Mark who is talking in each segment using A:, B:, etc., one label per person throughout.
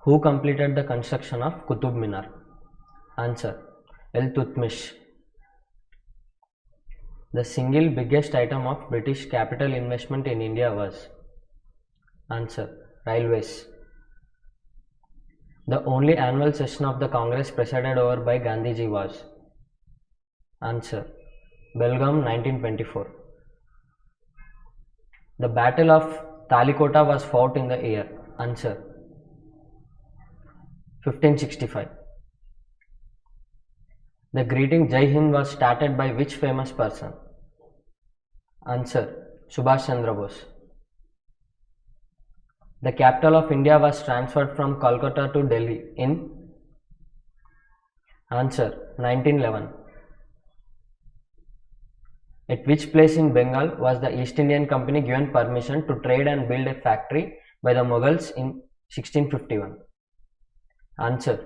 A: Who completed the construction of Qutub Minar? Answer: Iltutmish. The single biggest item of British capital investment in India was? Answer: Railways. The only annual session of the Congress presided over by Gandhiji was? Answer: Belgaum 1924. The Battle of Talikota was fought in the year? Answer: 1565. The greeting Jai Hind was started by which famous person? Answer: Subhash Chandra Bose. The capital of India was transferred from Kolkata to Delhi in? Answer: 1911. At which place in Bengal was the East Indian Company given permission to trade and build a factory by the Mughals in 1651? Answer: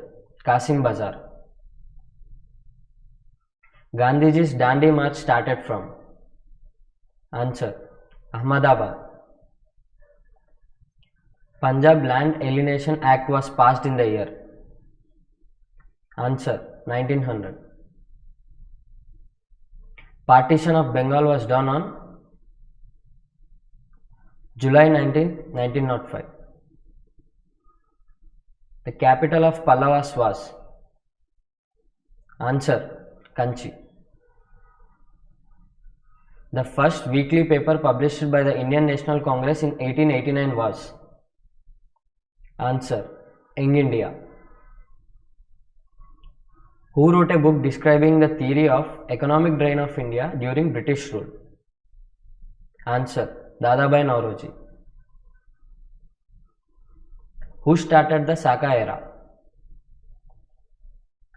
A: Qasim Bazar. Gandhiji's Dandi March started from? Answer: Ahmedabad. Punjab Land Alienation Act was passed in the year? Answer: 1900. Partition of Bengal was done on? July 19, 1905. The capital of Pallavas was? Answer: Kanchi. The first weekly paper published by the Indian National Congress in 1889 was? Answer: Young India. Who wrote a book describing the theory of economic drain of India during British rule? Answer: Dadabhai Naoroji. Who started the Saka era?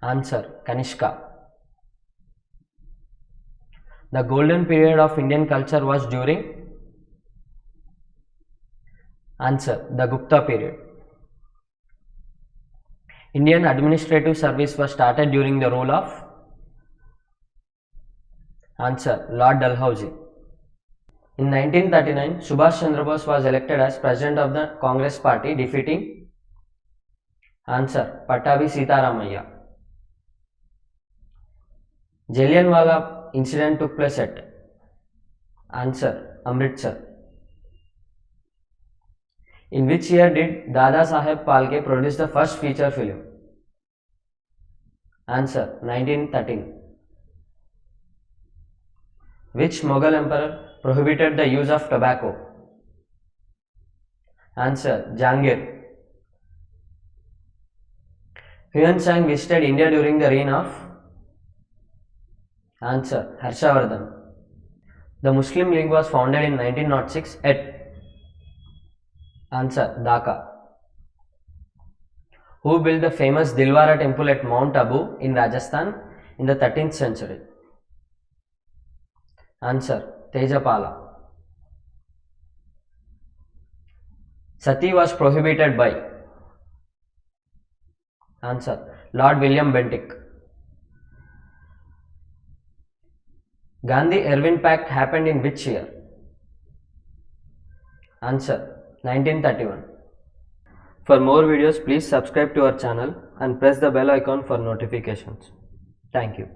A: Answer: Kanishka. The golden period of Indian culture was during? Answer: the Gupta period. Indian administrative service was started during the rule of? Answer: Lord Dalhousie. In 1939, Subhash Chandra Bose was elected as president of the Congress party, defeating? Answer: Pattabi Sitaramaiah. Jallianwala incident took place at? Answer: Amritsar. In which year did Dada Saheb Phalke produce the first feature film? Answer: 1913. Which Mughal emperor prohibited the use of tobacco? Answer: Jahangir. Huan Sang visited India during the reign of? Answer: Harshavardhan. The Muslim League was founded in 1906 at? Answer: Dhaka. Who built the famous Dilwara temple at Mount Abu in Rajasthan in the 13th century? Answer: Tejapala. Sati was prohibited by? Answer: Lord William Bentinck. Gandhi-Irwin Pact happened in which year? Answer: 1931. For more videos, please subscribe to our channel and press the bell icon for notifications. Thank you.